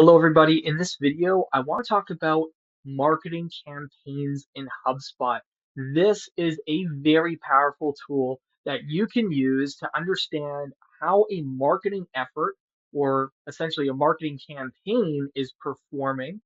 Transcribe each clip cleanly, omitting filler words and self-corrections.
Hello, everybody. In this video, I want to talk about marketing campaigns in HubSpot. This is a very powerful tool that you can use to understand how a marketing effort or essentially a marketing campaign is performing,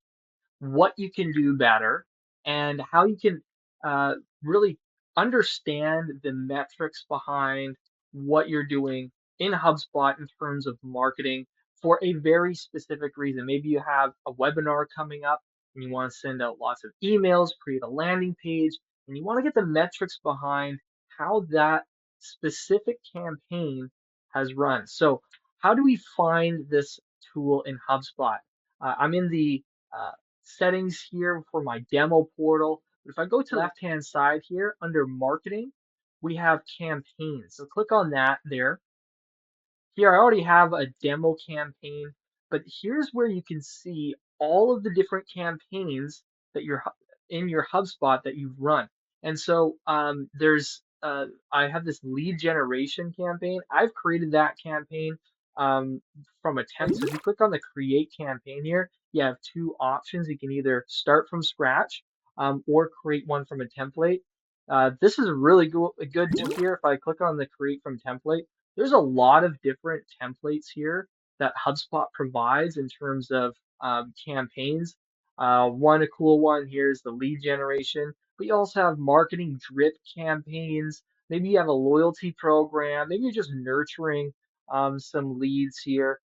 what you can do better, and how you can uh, really understand the metrics behind what you're doing in HubSpot in terms of marketing for a very specific reason. Maybe you have a webinar coming up and you want to send out lots of emails, create a landing page, and you want to get the metrics behind how that specific campaign has run. So, how do we find this tool in HubSpot? I'm in the settings here for my demo portal. But if I go to the left-hand side here under marketing, we have campaigns. So click on that there. Here I already have a demo campaign, but here's where you can see all of the different campaigns that you're in your HubSpot that you've run. And so I have this lead generation campaign. I've created that campaign from a template. So if you click on the create campaign here, you have two options. You can either start from scratch or create one from a template. This is really good tool here. If I click on the create from template, there's a lot of different templates here that HubSpot provides in terms of campaigns. A cool one here is the lead generation, but you also have marketing drip campaigns. Maybe you have a loyalty program. Maybe you're just nurturing some leads here.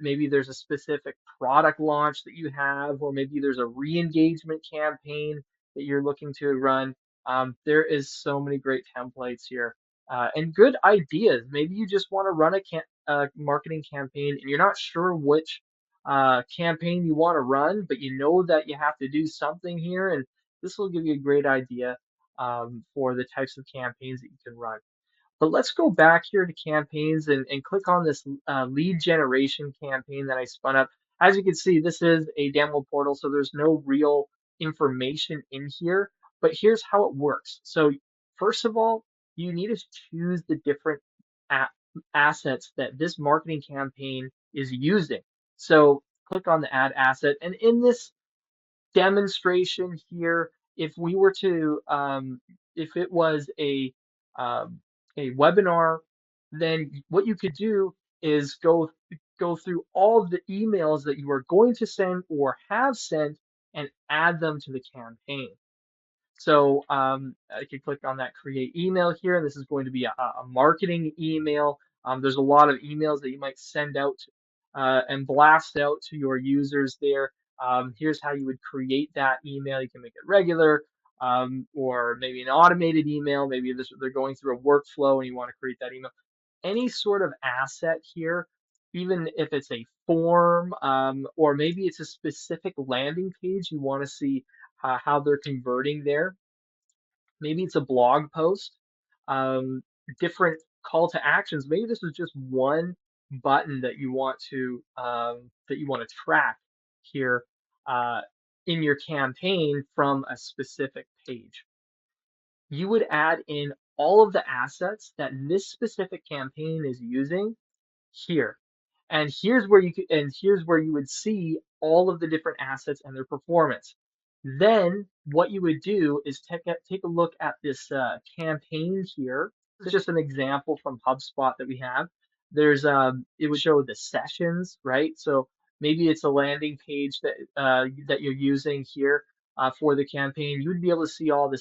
Maybe there's a specific product launch that you have, or maybe there's a re-engagement campaign that you're looking to run. There is so many great templates here and good ideas. Maybe you just want to run a marketing campaign and you're not sure which campaign you want to run, but you know that you have to do something here, and this will give you a great idea for the types of campaigns that you can run. But let's go back here to campaigns and click on this lead generation campaign that I spun up. As you can see, this is a demo portal, so there's no real information in here, but here's how it works. So first of all, you need to choose the different a assets that this marketing campaign is using. So click on the add asset, and in this demonstration here, if we were to, if it was um, a webinar, then what you could do is go through all of the emails that you are going to send or have sent and add them to the campaign. So I could click on that create email here, and this is going to be a marketing email. There's a lot of emails that you might send out and blast out to your users there. Here's how you would create that email. You can make it regular or maybe an automated email. Maybe they're going through a workflow and you want to create that email. Any sort of asset here, even if it's a form or maybe it's a specific landing page you want to see how they're converting there. Maybe it's a blog post, um, different call to actions. Maybe this is just one button that you want to track here uh, in your campaign from a specific page. You would add in all of the assets that this specific campaign is using here. And here's where you would see all of the different assets and their performance. Then what you would do is take a look at this campaign here. This is just an example from HubSpot that we have. It would show the sessions, right? So maybe it's a landing page that you're using here for the campaign. You would be able to see all the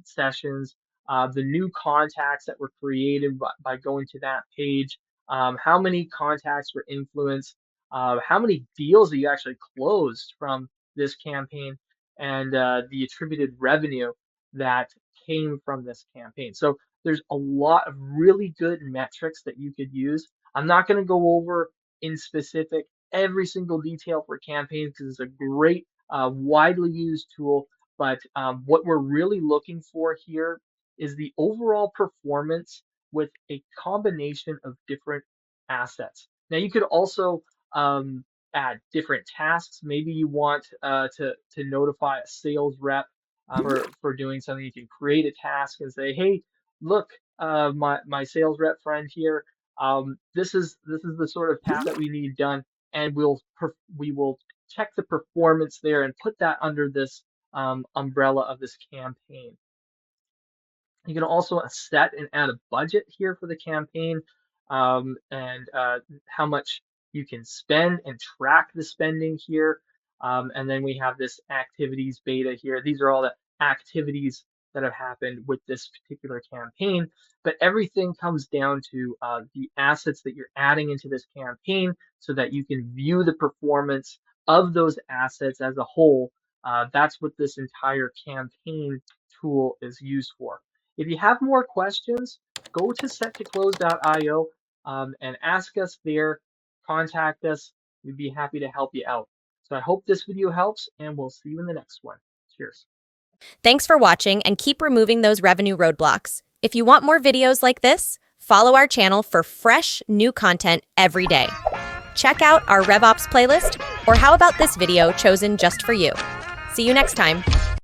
sessions, the new contacts that were created by going to that page, how many contacts were influenced, how many deals that you actually closed from this campaign, and the attributed revenue that came from this campaign. So there's a lot of really good metrics that you could use. I'm not going to go over in specific every single detail for campaigns because it's a great, widely used tool. But what we're really looking for here is the overall performance with a combination of different assets. Now you could also add different tasks. Maybe you want to notify a sales rep for doing something. You can create a task and say, hey, look, my sales rep friend here. This is the sort of task that we need done. and we will check the performance there and put that under this umbrella of this campaign. You can also set and add a budget here for the campaign, and how much you can spend and track the spending here. And then we have this activities beta here. These are all the activities that have happened with this particular campaign, but everything comes down to the assets that you're adding into this campaign so that you can view the performance of those assets as a whole. That's what this entire campaign tool is used for. If you have more questions, go to settoclose.io and ask us there, contact us. We'd be happy to help you out. So I hope this video helps, and we'll see you in the next one. Cheers. Thanks for watching, and keep removing those revenue roadblocks. If you want more videos like this, follow our channel for fresh, new content every day. Check out our RevOps playlist, or how about this video chosen just for you? See you next time.